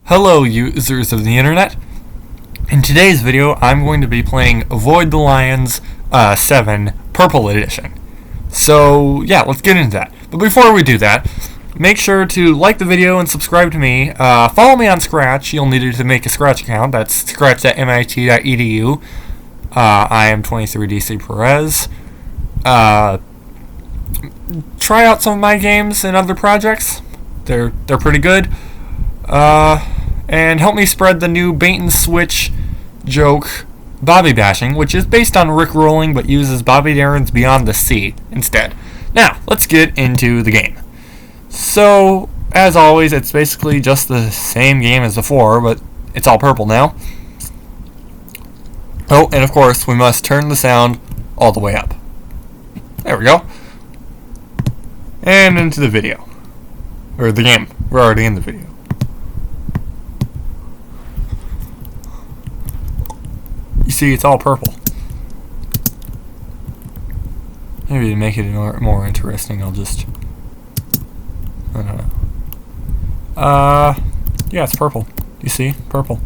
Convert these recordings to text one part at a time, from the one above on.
Hello users of the internet. In today's video I'm going to be playing Avoid the Lions 7 Purple Edition. So yeah, let's get into that. But before we do that, make sure to like the video and subscribe to me. Follow me on Scratch. You'll need it to make a Scratch account. That's scratch.mit.edu. I am 23DC Perez. Try out some of my games and other projects. They're pretty good. And help me spread the new bait and switch joke, Bobby Bashing, which is based on Rick Rolling but uses Bobby Darin's Beyond the Sea instead. Now, let's get into the game. So, as always, it's basically just the same game as before, but it's all purple now. Oh, and of course, we must turn the sound all the way up. There we go. And into the video. Or the game. We're already in the video. You see, it's all purple. Maybe to make it more interesting, I'll just... I don't know. Yeah, it's purple. You see? Purple.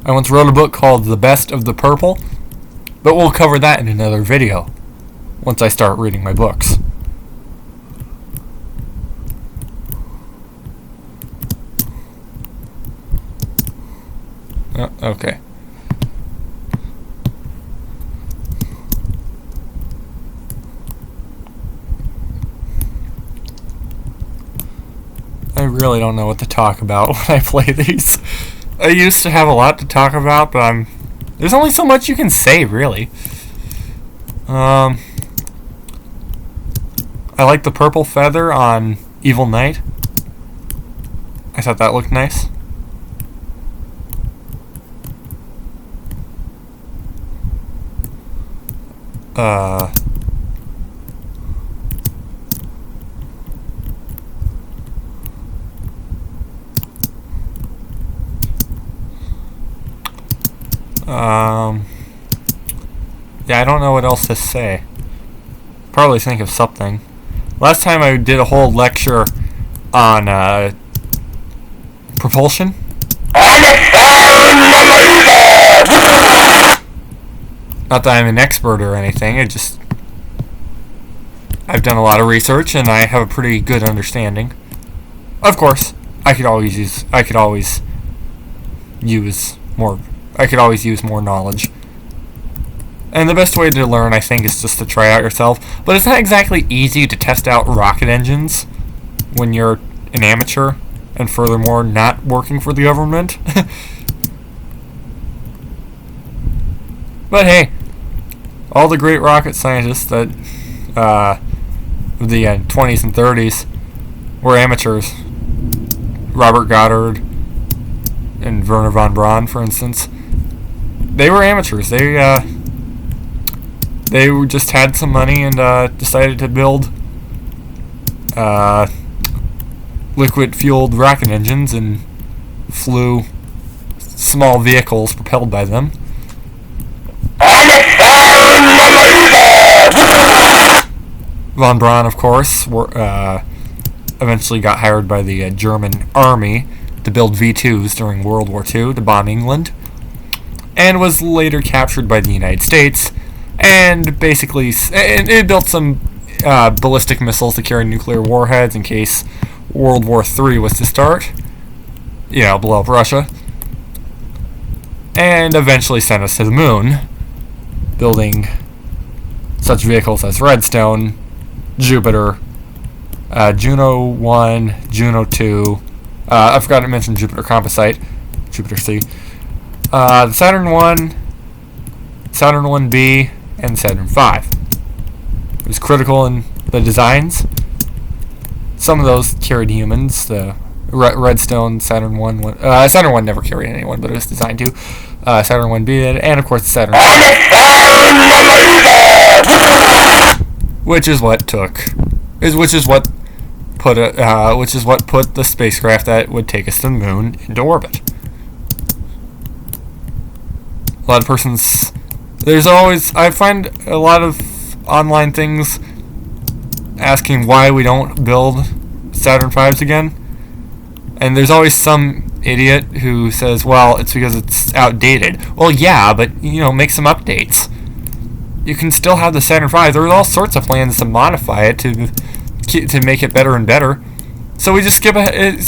I once wrote a book called The Best of the Purple, but we'll cover that in another video once I start reading my books. Oh, okay. I really don't know what to talk about when I play these. I used to have a lot to talk about, but there's only so much you can say, really. I like the purple feather on Evil Knight. I thought that looked nice. Yeah, I don't know what else to say. Probably think of something. Last time I did a whole lecture on propulsion. Not that I'm an expert or anything, I've done a lot of research and I have a pretty good understanding. Of course, I could always use more knowledge. And the best way to learn, I think, is just to try out yourself. But it's not exactly easy to test out rocket engines when you're an amateur and furthermore not working for the government. But hey, all the great rocket scientists that of the 20s and 30s were amateurs. Robert Goddard and Wernher von Braun, for instance. They were amateurs. They just had some money and decided to build liquid-fueled rocket engines and flew small vehicles propelled by them. Von Braun, of course, eventually got hired by the German army to build V-2s during World War II to bomb England, and was later captured by the United States, and basically it built some ballistic missiles to carry nuclear warheads in case World War III was to start, blow up Russia, and eventually sent us to the moon, building such vehicles as Redstone, Jupiter, Juno 1, Juno 2, I forgot to mention Jupiter Composite, Jupiter C, the Saturn 1, Saturn 1B, and Saturn 5. It was critical in the designs. Some of those carried humans. The Redstone, Saturn 1, Saturn 1 never carried anyone, but it was designed to. Saturn 1B did, and of course the Saturn 5. Which is what put the spacecraft that would take us to the moon into orbit. A lot of persons... I find a lot of online things asking why we don't build Saturn V's again. And there's always some idiot who says, well, it's because it's outdated. Well, yeah, but, make some updates. You can still have the Saturn V. There are all sorts of plans to modify it to make it better and better. So we just skip ahead.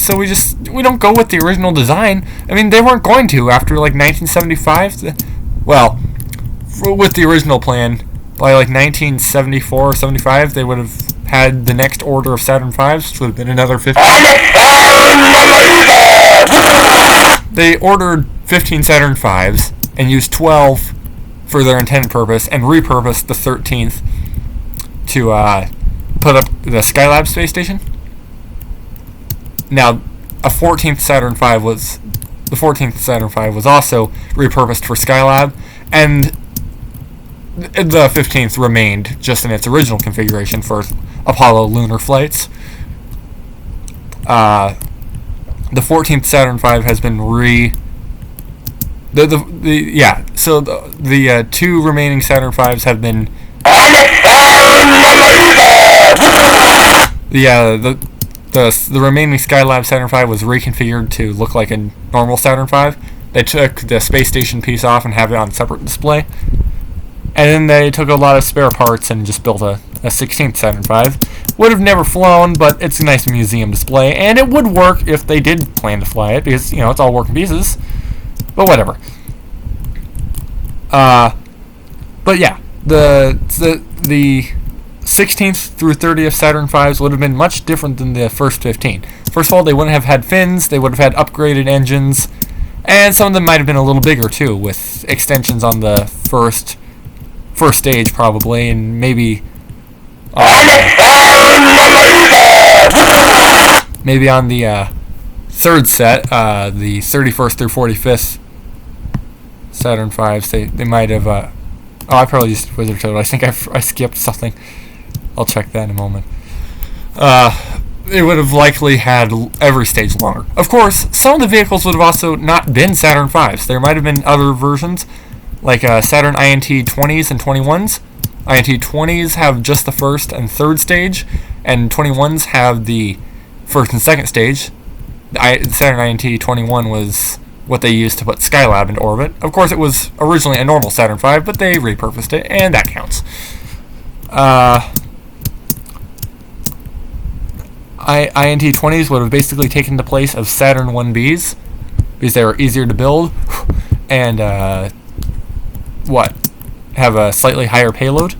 We don't go with the original design. I mean, they weren't going to after, 1975. Well, with the original plan, by, 1974 or 75, they would have had the next order of Saturn V's, which would have been another 15. They ordered 15 Saturn V's and used 12 for their intended purpose, and repurposed the 13th to put up the Skylab space station. Now, the 14th Saturn V was also repurposed for Skylab, and the 15th remained just in its original configuration for Apollo lunar flights. The 14th Saturn V has been the two remaining Saturn V's have been the remaining Skylab Saturn V was reconfigured to look like a normal Saturn V. They took the space station piece off and have it on separate display. And then they took a lot of spare parts and just built a 16th Saturn V. Would have never flown, but it's a nice museum display, and it would work if they did plan to fly it, because, it's all working pieces. But whatever. But yeah, the 16th through 30th Saturn V's would have been much different than the first 15. First of all, they wouldn't have had fins, they would have had upgraded engines, and some of them might have been a little bigger too, with extensions on the first stage probably, and maybe on the third set, the 31st through 45th Saturn V's, they might have. I probably used Wizard Toad. I think I skipped something. I'll check that in a moment. It would have likely had every stage longer. Of course, some of the vehicles would have also not been Saturn V's. There might have been other versions, like Saturn INT 20s and 21s. INT 20s have just the first and third stage, and 21s have the first and second stage. The Saturn INT 21 was what they used to put Skylab into orbit. Of course, it was originally a normal Saturn V, but they repurposed it, and that counts. INT 20s would have basically taken the place of Saturn 1Bs, because they were easier to build, and have a slightly higher payload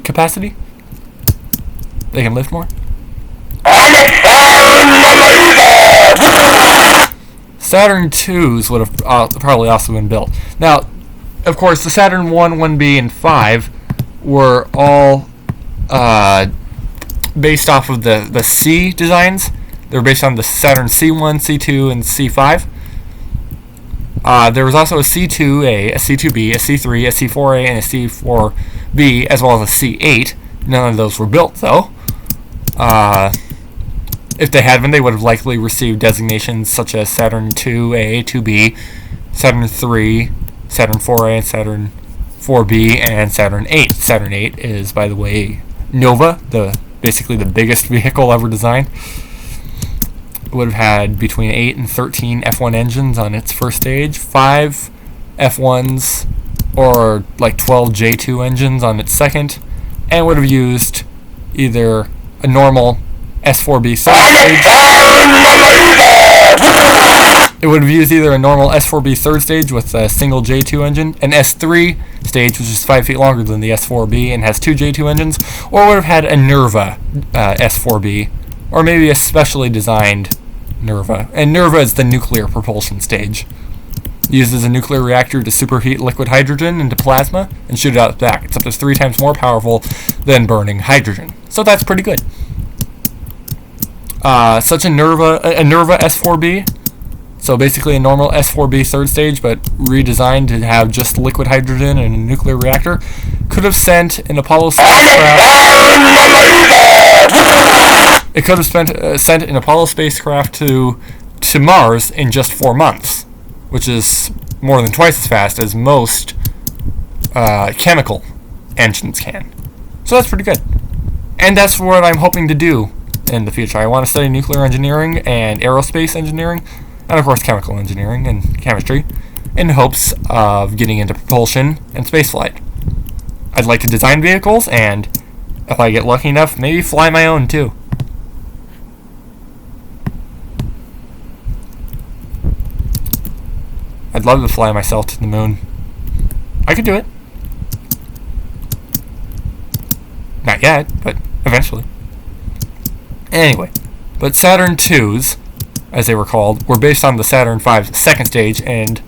capacity. They can lift more. Saturn 2s would have probably also been built. Now, of course, the Saturn 1, 1B, and 5 were all based off of the C designs. They were based on the Saturn C1, C2, and C5. There was also a C2A, a C2B, a C3, a C4A, and a C4B, as well as a C8. None of those were built, though. If they had been, they would have likely received designations such as Saturn 2A, 2B, Saturn 3, Saturn 4A, and Saturn 4B, and Saturn 8. Saturn 8 is, by the way, Nova, basically the biggest vehicle ever designed. It would have had between 8 and 13 F1 engines on its first stage, 5 F1s, or 12 J2 engines on its second, and would have used either a normal S4B third stage. It would have used either a normal S4B third stage with a single J2 engine, an S3 stage, which is 5 feet longer than the S4B and has 2 J2 engines, or would have had a Nerva S4B, or maybe a specially designed Nerva. And Nerva is the nuclear propulsion stage. It uses a nuclear reactor to superheat liquid hydrogen into plasma and shoot it out back. It's up to 3 times more powerful than burning hydrogen. So that's pretty good. Such a Nerva S4B, so basically a normal S4B third stage, but redesigned to have just liquid hydrogen and a nuclear reactor, could have sent an Apollo spacecraft. It could have sent an Apollo spacecraft to Mars in just 4 months, which is more than twice as fast as most chemical engines can. So that's pretty good. And that's what I'm hoping to do in the future. I want to study nuclear engineering and aerospace engineering, and of course chemical engineering and chemistry, in hopes of getting into propulsion and spaceflight. I'd like to design vehicles, and if I get lucky enough, maybe fly my own too. I'd love to fly myself to the moon. I could do it. Not yet, but eventually. Anyway, but Saturn IIs, as they were called, were based on the Saturn V's second stage and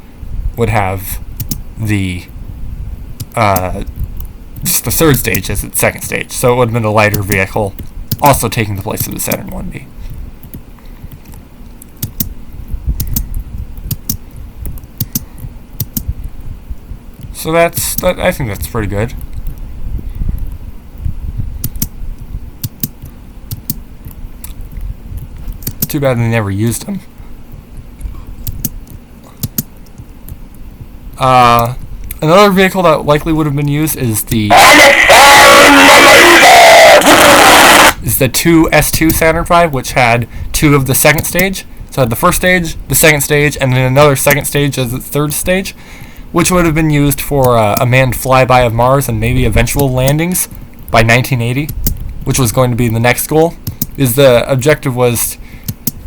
would have the just the third stage as its second stage. So it would have been a lighter vehicle, also taking the place of the Saturn 1B. So I think that's pretty good. Too bad they never used them. Another vehicle that likely would have been used is the two S2 Saturn V, which had two of the second stage. So it had the first stage, the second stage, and then another second stage as its third stage, which would have been used for a manned flyby of Mars and maybe eventual landings by 1980, which was going to be the next goal. The objective was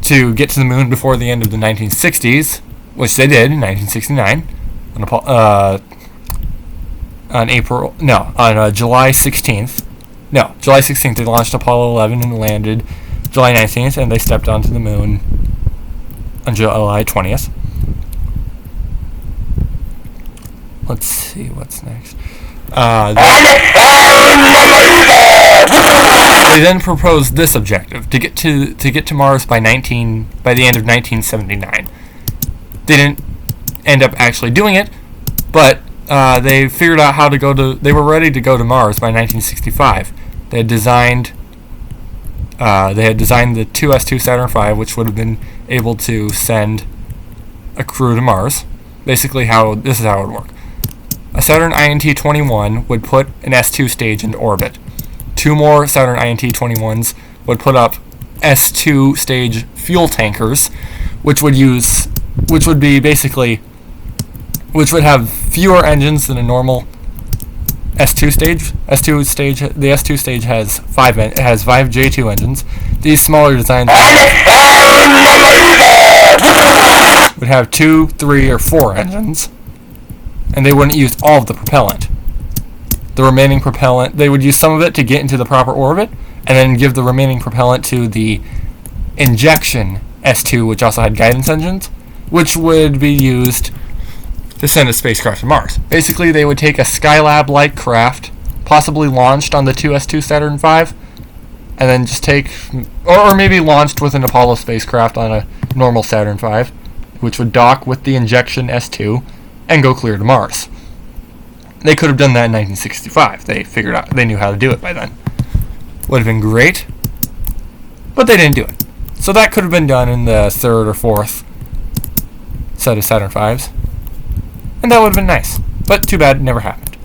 to get to the moon before the end of the 1960s, which they did in 1969, on July 16th. No, July 16th they launched Apollo 11 and landed July 19th, and they stepped onto the moon on July 20th. Let's see what's next. They then proposed this objective: to get to Mars by the end of 1979. They didn't end up actually doing it, but they figured out how to go to. They were ready to go to Mars by 1965. They had designed the 2S2 Saturn V, which would have been able to send a crew to Mars. Basically, this is how it would work. A Saturn INT-21 would put an S2 stage into orbit. Two more Saturn INT-21s would put up S2 stage fuel tankers, which would have fewer engines than a normal S2 stage. The S2 stage has five J2 engines. These smaller designs would have 2, 3, or 4 engines, and they wouldn't use all of the propellant. The remaining propellant, they would use some of it to get into the proper orbit, and then give the remaining propellant to the injection S2, which also had guidance engines, which would be used to send a spacecraft to Mars. Basically, they would take a Skylab-like craft, possibly launched on the 2S2 Saturn V, and then just or maybe launched with an Apollo spacecraft on a normal Saturn V, which would dock with the injection S2 and go clear to Mars. They could have done that in 1965. They knew how to do it by then. Would have been great, but they didn't do it. So that could have been done in the third or fourth set of Saturn V's, and that would have been nice. But too bad it never happened.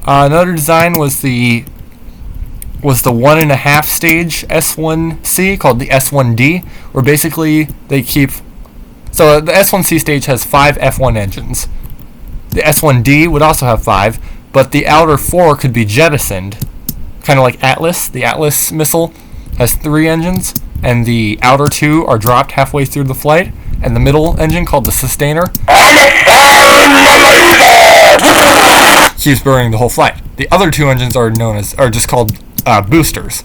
Another design was the 1.5 stage S1C called the S1D, where basically they keep. So the S1C stage has 5 F1 engines. The S1D would also have 5, but the outer 4 could be jettisoned, kind of like Atlas. The Atlas missile has 3 engines, and the outer 2 are dropped halfway through the flight, and the middle engine, called the Sustainer, keeps burning the whole flight. The other 2 engines are just called boosters,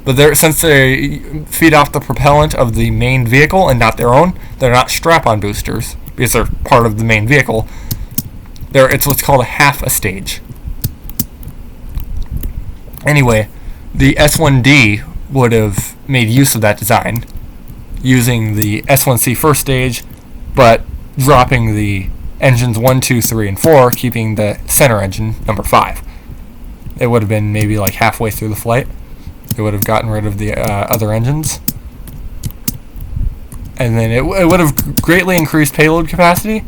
but since they feed off the propellant of the main vehicle and not their own, they're not strap-on boosters because they're part of the main vehicle. It's what's called a half a stage. Anyway, the S1D would have made use of that design, using the S1C first stage, but dropping the engines 1, 2, 3, and 4, keeping the center engine, number 5. It would have been maybe like halfway through the flight. It would have gotten rid of the other engines. And then it would have greatly increased payload capacity,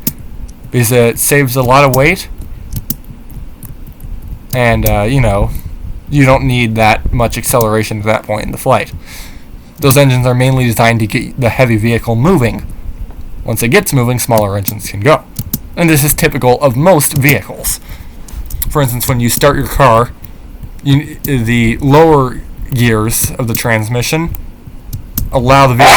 because it saves a lot of weight. And, you don't need that much acceleration at that point in the flight. Those engines are mainly designed to get the heavy vehicle moving. Once it gets moving, smaller engines can go. And this is typical of most vehicles. For instance, when you start your car, the lower gears of the transmission allow the vehicle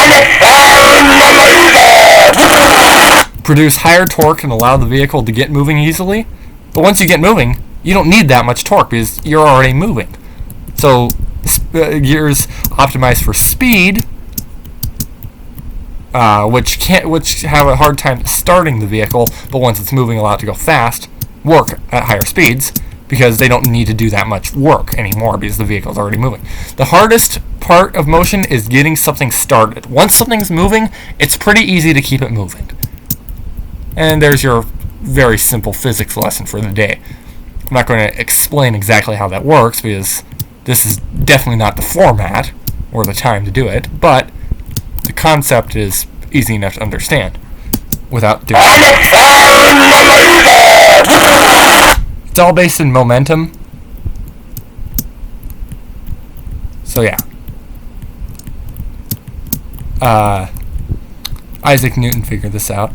produce higher torque and allow the vehicle to get moving easily. But once you get moving, you don't need that much torque because you're already moving. So gears optimized for speed, which have a hard time starting the vehicle, but once it's moving, allow it to go fast, work at higher speeds because they don't need to do that much work anymore because the vehicle's already moving. The hardest part of motion is getting something started. Once something's moving, it's pretty easy to keep it moving. And there's your very simple physics lesson for the day. I'm not going to explain exactly how that works because this is definitely not the format or the time to do it, but the concept is easy enough to understand without doing it. It's all based in momentum. So yeah. Isaac Newton figured this out.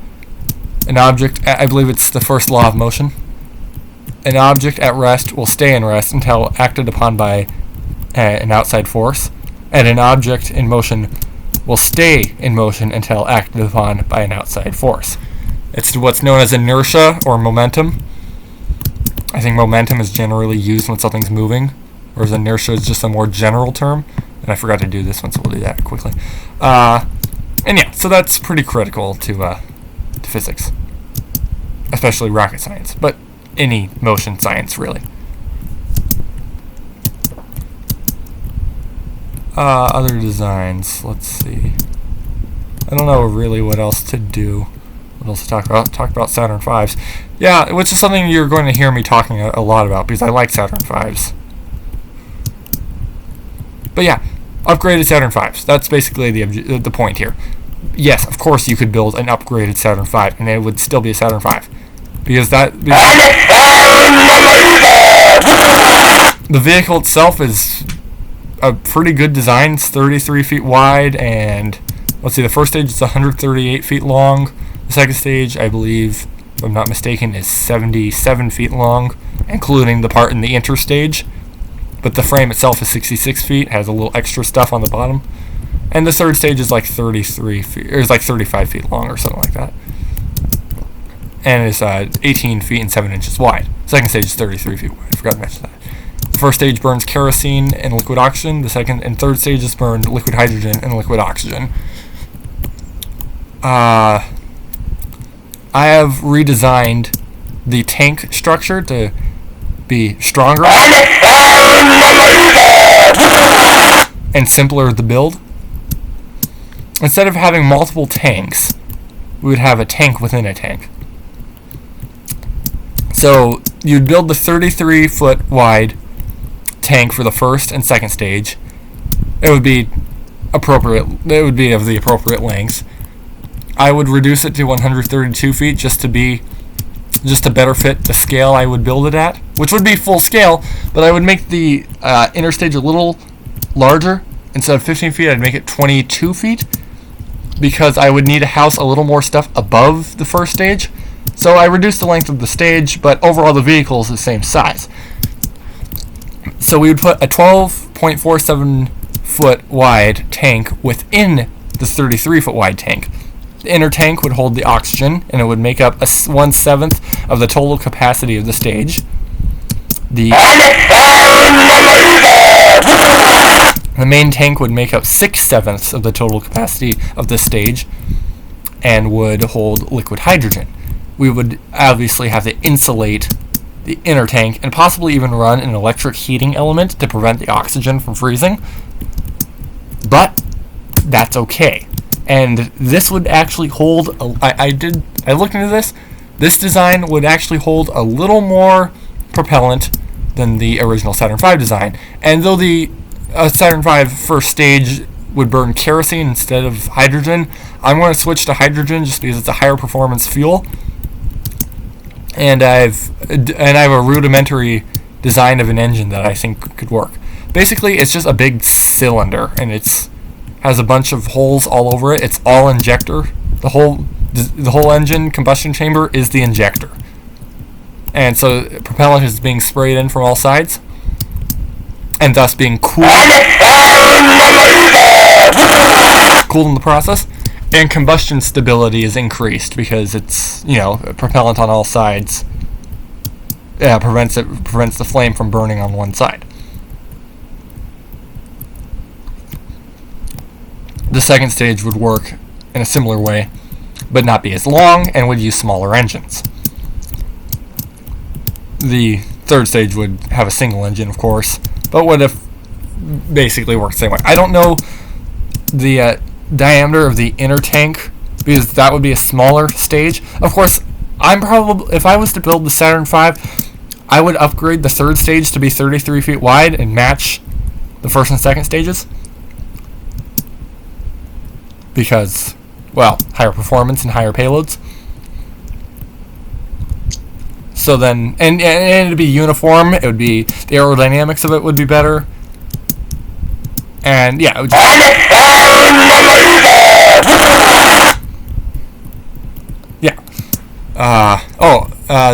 An object, I believe it's the first law of motion. An object at rest will stay in rest until acted upon by an outside force, and an object in motion will stay in motion until acted upon by an outside force. It's what's known as inertia or momentum. I think momentum is generally used when something's moving, whereas inertia is just a more general term. And I forgot to do this one, so we'll do that quickly. And yeah, so that's pretty critical to physics, especially rocket science, but any motion science, really. Other designs, let's see. I don't know really what else to do. What else to talk about? Talk about Saturn V's. Yeah, which is something you're going to hear me talking a lot about because I like Saturn V's. But yeah, upgraded Saturn V's. That's basically the point here. Yes, of course you could build an upgraded Saturn V and it would still be a Saturn V. Because the vehicle itself is a pretty good design. It's 33 feet wide, and let's see, the first stage is 138 feet long. The second stage, I believe, if I'm not mistaken, is 77 feet long, including the part in the interstage. But the frame itself is 66 feet, has a little extra stuff on the bottom. And the third stage is like 33 feet, or it's like 35 feet long or something like that. And it's 18 feet and 7 inches wide. Second stage is 33 feet wide. I forgot to mention that. The first stage burns kerosene and liquid oxygen. The second and third stages burn liquid hydrogen and liquid oxygen. I have redesigned the tank structure to be stronger and simpler to build. Instead of having multiple tanks, we would have a tank within a tank. So you'd build the 33-foot wide tank for the first and second stage. It would be appropriate. It would be of the appropriate lengths. I would reduce it to 132 feet just to better fit the scale I would build it at, which would be full scale. But I would make the interstage a little larger. Instead of 15 feet, I'd make it 22 feet because I would need to house a little more stuff above the first stage. So I reduced the length of the stage, but overall the vehicle is the same size. So we would put a 12.47 foot wide tank within the 33 foot wide tank. The inner tank would hold the oxygen, and it would make up 1/7 of the total capacity of the stage. The main tank would make up 6/7 of the total capacity of the stage and would hold liquid hydrogen. We would obviously have to insulate the inner tank and possibly even run an electric heating element to prevent the oxygen from freezing. But that's okay. And this would actually hold, I looked into this. This design would actually hold a little more propellant than the original Saturn V design. And though the Saturn V first stage would burn kerosene instead of hydrogen, I'm going to switch to hydrogen just because it's a higher performance fuel. And I have a rudimentary design of an engine that I think could work. Basically, it's just a big cylinder, and it's has a bunch of holes all over it. It's all injector. The whole engine combustion chamber is the injector, and so propellant is being sprayed in from all sides, and thus being cooled in the process. And combustion stability is increased because it's, propellant on all sides. Prevents the flame from burning on one side. The second stage would work in a similar way, but not be as long and would use smaller engines. The third stage would have a single engine, of course, but would have basically worked the same way. I don't know the diameter of the inner tank, because that would be a smaller stage. Of course, if I was to build the Saturn V, I would upgrade the third stage to be 33 feet wide and match the first and second stages, because, well, higher performance and higher payloads. So then, and it'd be uniform. It would be, the aerodynamics of it would be better. And yeah, it would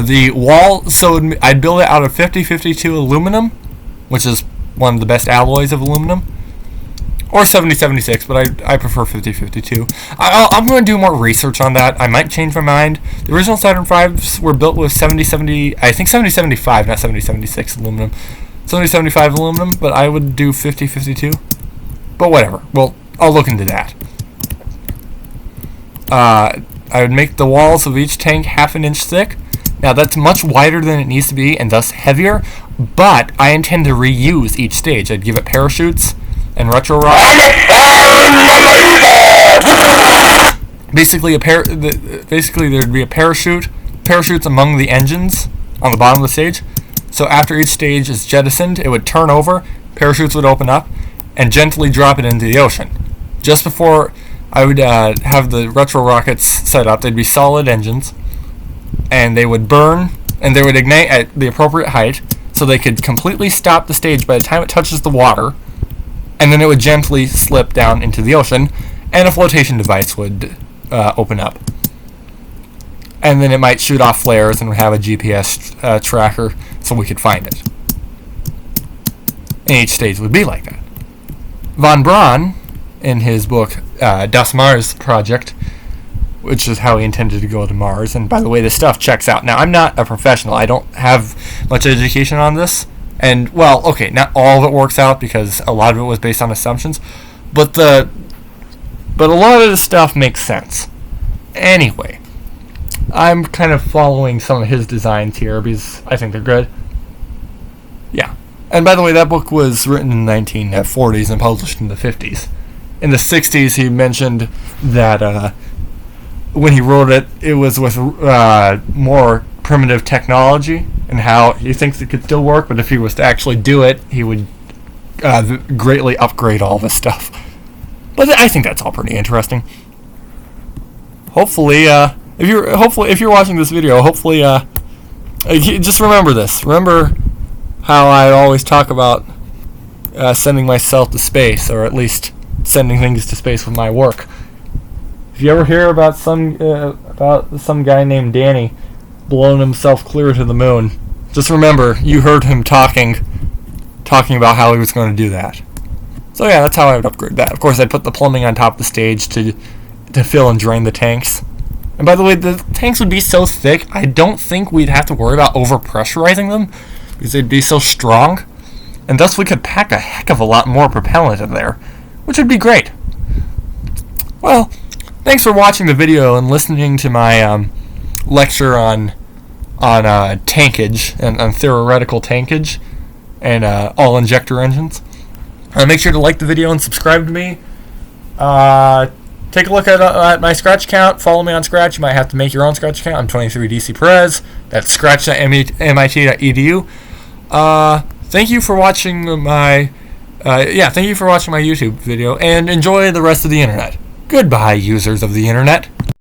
the wall, so I'd build it out of 5052 aluminum, which is one of the best alloys of aluminum, or 7076, but I prefer 5052. I'm going to do more research on that. I might change my mind. The original Saturn V's were built with 7075, not 7076 aluminum. 7075 aluminum, but I would do 5052. But whatever. Well, I'll look into that. I would make the walls of each tank half an inch thick. Now that's much wider than it needs to be and thus heavier, but I intend to reuse each stage. I'd give it parachutes and retro rockets. Basically there'd be a parachutes among the engines on the bottom of the stage. So after each stage is jettisoned, it would turn over, parachutes would open up, and gently drop it into the ocean. Just before I would have the retro rockets set up, they'd be solid engines, and they would burn, and they would ignite at the appropriate height, so they could completely stop the stage by the time it touches the water, and then it would gently slip down into the ocean, and a flotation device would open up. And then it might shoot off flares and have a GPS tracker so we could find it. And each stage would be like that. Von Braun, in his book Das Mars Project, which is how he intended to go to Mars, and by the way, this stuff checks out. Now, I'm not a professional. I don't have much education on this. And, well, okay, not all of it works out because a lot of it was based on assumptions, but a lot of the stuff makes sense. Anyway, I'm kind of following some of his designs here because I think they're good. Yeah. And by the way, that book was written in the 1940s and published in the 50s. In the 60s, he mentioned that when he wrote it, it was with more primitive technology, and how he thinks it could still work, but if he was to actually do it, he would greatly upgrade all this stuff. But I think that's all pretty interesting. Hopefully, if you're watching this video, hopefully, just remember this. Remember how I always talk about sending myself to space, or at least sending things to space with my work. If you ever hear about some guy named Danny blowing himself clear to the moon, just remember you heard him talking about how he was going to do that. So yeah, that's how I would upgrade that. Of course, I'd put the plumbing on top of the stage to fill and drain the tanks. And by the way, the tanks would be so thick, I don't think we'd have to worry about overpressurizing them, because they'd be so strong. And thus we could pack a heck of a lot more propellant in there, which would be great. Well, thanks for watching the video and listening to my lecture on tankage and on theoretical tankage and all injector engines. Make sure to like the video and subscribe to me. Take a look at my Scratch account. Follow me on Scratch. You might have to make your own Scratch account. I'm 23DC Perez. That's scratch.mit.edu. Thank you for watching my YouTube video, and enjoy the rest of the internet. Goodbye, users of the internet.